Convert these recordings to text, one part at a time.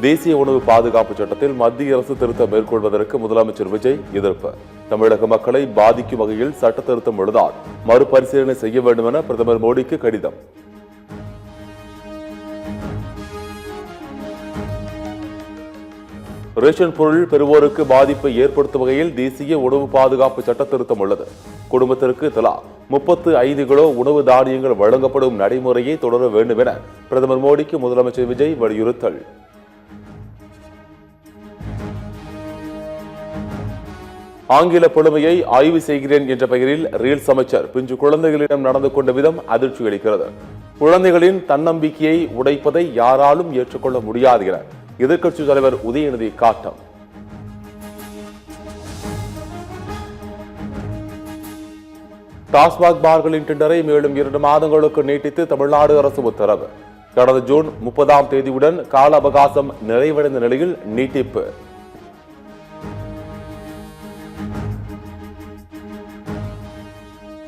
தேசிய உணவு பாதுகாப்பு சட்டத்தில் மத்திய அரசு திருத்தம் மேற்கொள்வதற்கு முதலமைச்சர் விஜய் எதிர்ப்பு. தமிழக மக்களை பாதிக்கும் வகையில் சட்ட திருத்தம் உள்ளதால் மறுபரிசீலனை செய்ய வேண்டும் என பிரதமர் மோடிக்கு கடிதம். ரேஷன் பொருள் பெறுவோருக்கு பாதிப்பை ஏற்படுத்தும் வகையில் தேசிய உணவு பாதுகாப்பு சட்ட திருத்தம் உள்ளது. குடும்பத்திற்கு தலா 35 கிலோ உணவு தானியங்கள் வழங்கப்படும் நடைமுறையை தொடர வேண்டும் என பிரதமர் மோடிக்கு முதலமைச்சர் விஜய் வலியுறுத்தல். ஆங்கில புலமையை ஆய்வு செய்கிறேன் என்ற பெயரில் ரீல்ஸ் அமைச்சர் பிஞ்சு குழந்தைகளிடம் நடந்து கொண்ட விதம் அதிர்ச்சி அளிக்கிறது. குழந்தைகளின் தன்னம்பிக்கையை உடைப்பதை யாராலும் ஏற்றுக்கொள்ள முடியாது என எதிர்க்கட்சித் தலைவர் உதயநிதி காட்டம். டாஸ்மாக் பார்களின் டெண்டரை மேலும் 2 மாதங்களுக்கு நீட்டித்து தமிழ்நாடு அரசு உத்தரவு. கடந்த ஜூன் 30ஆம் தேதியுடன் கால அவகாசம் நிறைவடைந்த நிலையில் நீட்டிப்பு.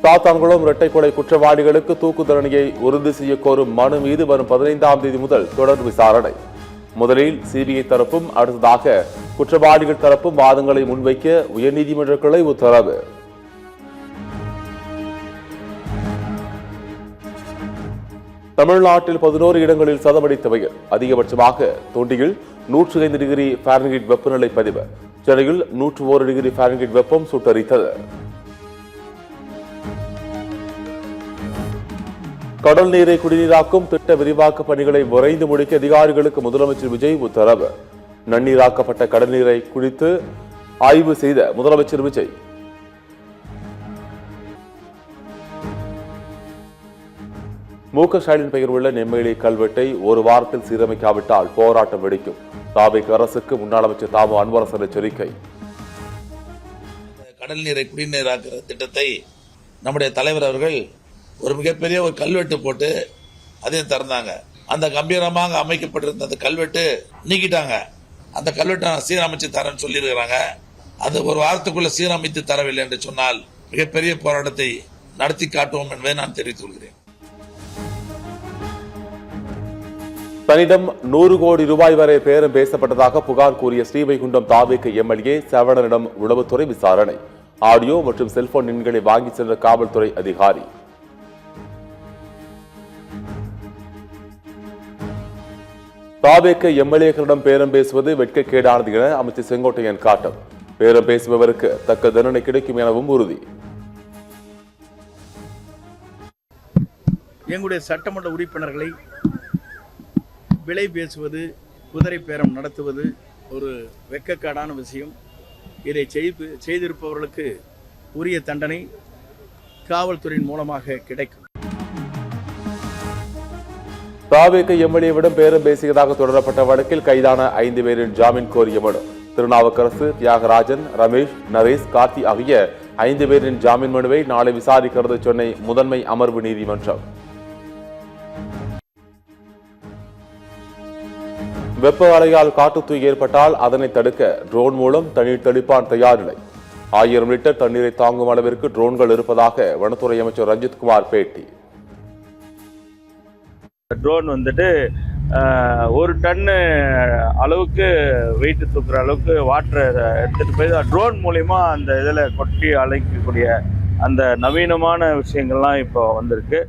சாத்தான்குளம் இரட்டை கொலை குற்றவாளிகளுக்கு தூக்கு தண்டனையை உறுதி செய்ய கோரும் மனு மீது வரும் 15ஆம் தேதி முதல் தொடர் விசாரணை. முதலில் சிபிஐ தரப்பும் அடுத்ததாக குற்றவாளிகள் தரப்பும் வாதங்களை முன்வைக்க உயர்நீதிமன்ற கிளை உத்தரவு. தமிழ்நாட்டில் 11 இடங்களில் சதமடித்த வெயில். அதிகபட்சமாக தொண்டியில் 105 டிகிரி ஃபாரன்ஹீட் வெப்பநிலை பதிவு. சென்னையில் 101 டிகிரி ஃபாரன்ஹீட் வெப்பம் சுட்டரித்தது. கடல் நீரை குடிநீராக்கும் திட்ட விரிவாக்க பணிகளை விரைந்து முடிக்க அதிகாரிகளுக்கு முதலமைச்சர் விஜய் உத்தரவு. நன்னீராக்கப்பட்ட கடல் நீரை குடித்து ஆய்வு செய்த முதலமைச்சர் விஜய். மு.க. ஸ்டாலின் பெயர் உள்ள நெம்மேலி கல்வெட்டை ஒரு வாரத்தில் சீரமைக்காவிட்டால் போராட்டம் வெடிக்கும். தாவேக அரசுக்கு முன்னாள் அமைச்சர் தாமு அன்பரசன் எச்சரிக்கை. கடல் நீரை குடிநீராக்குற திட்டத்தை நம்முடைய தலைவர் அவர்கள் ஒரு மிகப்பெரிய ஒரு கல்வெட்டு போட்டு அதையும் திறந்தாங்க. அந்த கம்பீரமாக அமைக்கப்பட்டிருந்த அந்த கல்வெட்டு நீக்கிட்டாங்க. அந்த கல்வெட்டை சீரமைச்சு தரேன்னு சொல்லியிருக்கிறாங்க. அது ஒரு வாரத்துக்குள்ள சீரமைத்து தரவில்லை என்று சொன்னால் மிகப்பெரிய போராட்டத்தை நடத்தி காட்டுவோம் என்பதை நான் தெரிவித்துக் கொள்கிறேன். தன்னிடம் 100 கோடி ரூபாய் வரை பேரம் பேசப்பட்டதாக புகார் கூறிய ஸ்ரீவைகுண்டம் தாவேக எம்எல்ஏ சரவணனிடம் உளவுத்துறை விசாரணை. ஆடியோ மற்றும் செல்போன் எண்களை வாங்கி சென்ற காவல்துறை அதிகாரி. தாவேக எம்எல்ஏக்களிடம் பேரம் பேசுவது வெட்கக்கேடானது என அமைச்சர் செங்கோட்டையன் காட்டம். பேரம் பேசுபவருக்கு தக்க தண்டனை கிடைக்கும் எனவும் உறுதி. எங்களுடைய சட்டமன்ற உறுப்பினர்களை விலை பேசுவது, குதிரை பேரம் நடத்துவது ஒரு வெட்கக்கேடான விஷயம். இதை செய்திருப்பவர்களுக்கு உரிய தண்டனை காவல்துறையின் மூலமாக கிடைக்கும். தாவேக எம்எல்ஏவிடம் பேரம் பேசியதாக தொடரப்பட்ட வழக்கில் கைதான 5 பேரின் ஜாமீன் கோரிய மனு. திருநாவுக்கரசு, தியாகராஜன், ரமேஷ், நரேஷ், கார்த்தி ஆகிய 5 பேரின் ஜாமீன் மனுவை நாளை விசாரிக்கிறது சென்னை முதன்மை அமர்வு நீதிமன்றம். வெப்ப அலையால் காட்டுத்தீ ஏற்பட்டால் அதனை தடுக்க ட்ரோன் மூலம் தண்ணீர் தெளிப்பான் தயார் நிலை. 1000 லிட்டர் தண்ணீரை தாங்கும் அளவிற்கு ட்ரோன்கள் இருப்பதாக வனத்துறை அமைச்சர் ரஞ்சித்குமார் பேட்டி. ட்ரோன் வந்துட்டு 1 டன்னு அளவுக்கு வெயிட் தூக்குற அளவுக்கு வாட்டரை எடுத்துட்டு போய் ட்ரோன் மூலிமா அந்த இதில் கொட்டி அழைக்கக்கூடிய அந்த நவீனமான விஷயங்கள்லாம் இப்போ வந்திருக்கு.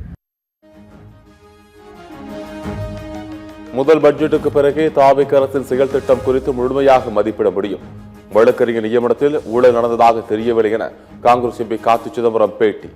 முதல் பட்ஜெட்டுக்கு பிறகே தாவேக அரசின் செயல் திட்டம் குறித்து முழுமையாக மதிப்பிட முடியும். வழக்கறிஞர் நியமனத்தில் ஊழல் நடந்ததாக தெரியவில்லை என காங்கிரஸ் எம்பி கார்த்தி சிதம்பரம் பேட்டி.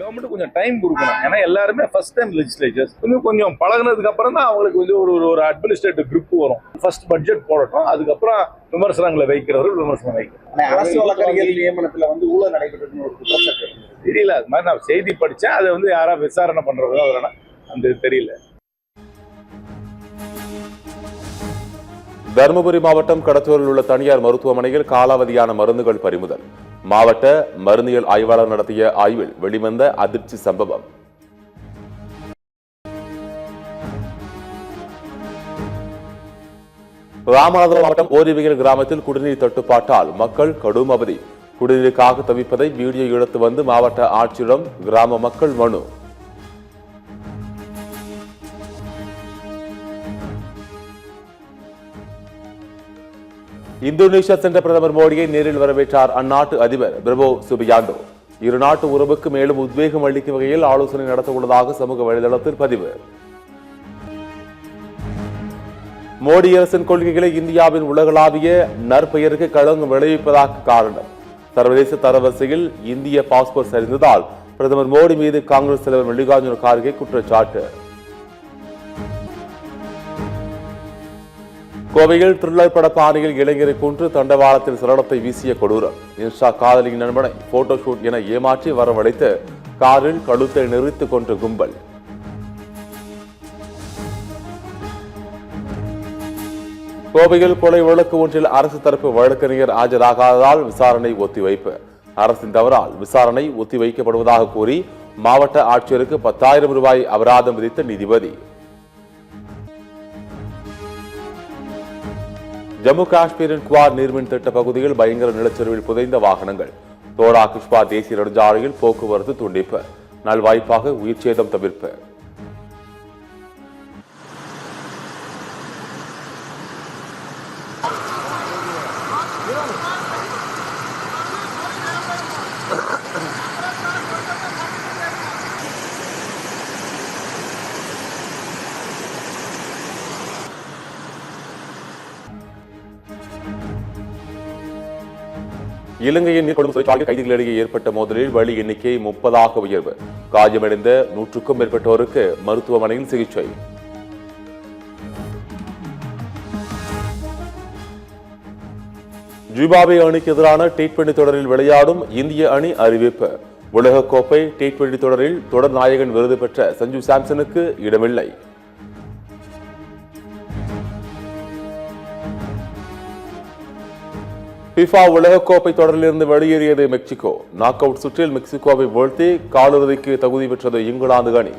கவர்மெண்ட் கொஞ்சம் டைம் கொடுக்கணும். ஏன்னா எல்லாருமே ஃபர்ஸ்ட் டைம் லெஜிஸ்லேச்சர்ஸ் கொஞ்சம் பழகினதுக்கு அப்புறம் தான் அவங்களுக்கு வந்து ஒரு அட்மினிஸ்ட்ரேட்டிவ் கிரிப் வரும். ஃபர்ஸ்ட் பட்ஜெட் போடட்டும், அதுக்கப்புறம் விமர்சனங்களை வைக்கிறவர்கள் விமர்சனம் வைக்கணும். அரசு வழக்கறிஞர் நியமனத்துல வந்து ஊழல் நடைபெற்றது ஒரு குற்றச்சாட்டு தெரியல. அது மாதிரி நான் செய்தி படித்தேன். அதை வந்து யாரா விசாரணை பண்றதோ அதனால அந்த தெரியல. தருமபுரி மாவட்டம் கடத்தூரில் உள்ள தனியார் மருத்துவமனையில் காலாவதியான மருந்துகள் பறிமுதல். மாவட்ட மருந்தியல் ஆய்வாளர் நடத்திய ஆய்வில் வெளிவந்த அதிர்ச்சி சம்பவம். ராமநாதபுரம் மாவட்டம் ஓரிவியல் கிராமத்தில் குடிநீர் தட்டுப்பாட்டால் மக்கள் கடும் அவதி. குடிநீருக்காக தவிப்பதை வீடியோ எடுத்து வந்து மாவட்ட ஆட்சியரிடம் கிராம மக்கள் மனு. இந்தோனேஷியா சென்ற பிரதமர் மோடியை நேரில் வரவேற்றார் அந்நாட்டு அதிபர் பிரபோ சுபியாண்டோ. இரு நாட்டு உறவுக்கு மேலும் உத்வேகம் அளிக்கும் வகையில் ஆலோசனை நடத்த உள்ளதாக சமூக வலைதளத்தில் பதிவு. மோடி அரசின் கொள்கைகளை இந்தியாவின் உலகளாவிய நற்பெயருக்கு களங்கம் விளைவிப்பதாக காரணம். சர்வதேச தரவரிசையில் இந்திய பாஸ்போர்ட் சரிந்ததால் பிரதமர் மோடி மீது காங்கிரஸ் தலைவர் மல்லிகார்ஜுன கார்கே குற்றச்சாட்டு. கோவையில் த்ரில்லர் பட பாணியில் இளைஞரை கொன்று தண்டவாளத்தில் சரளத்தை வீசிய கொடூரம். இன்ஸ்டா காதலியின் நண்பனை போட்டோ ஷூட் என ஏமாற்றி வரவழைத்து காரில் கழுத்தை நெறித்துக் கொன்ற கும்பல். கோவையில் கொலை வழக்கு ஒன்றில் அரசு தரப்பு வழக்கறிஞர் ஆஜராகாததால் விசாரணை ஒத்திவைப்பு. அரசின் தவறால் விசாரணை ஒத்திவைக்கப்படுவதாக கூறி மாவட்ட ஆட்சியருக்கு 10,000 ரூபாய் அபராதம் விதித்த நீதிபதி. ஜம்மு காஷ்மீரின் குவார் நீர்மின் திட்ட பகுதியில் பயங்கர நிலச்சரிவில் புதைந்த வாகனங்கள். தோடா குஷ்பா தேசிய நெடுஞ்சாலையில் போக்குவரத்து துண்டிப்பு. நல்வாய்ப்பாக உயிர் சேதம் தவிர்ப்பு. இலங்கையின் நீர்கொழும்பு சிறைச்சாலை கைதிகளிடையே ஏற்பட்ட மோதலில் பலி எண்ணிக்கை 30 உயர்வு. காயமடைந்த 100க்கும் மேற்பட்டோருக்கு மருத்துவமனையில் சிகிச்சை. ஜிம்பாப்வே அணிக்கு எதிரான T20 தொடரில் விளையாடும் இந்திய அணி அறிவிப்பு. உலகக்கோப்பை T20 தொடரில் தொடர் நாயகன் விருது பெற்ற சஞ்சு சாம்சனுக்கு இடமில்லை. FIFA உலகக்கோப்பை தொடரிலிருந்து வெளியேறியது மெக்சிகோ. நாக் அவுட் சுற்றில் மெக்சிகோவை வீழ்த்தி காலிறுதிக்கு தகுதி பெற்றது இங்கிலாந்து அணி.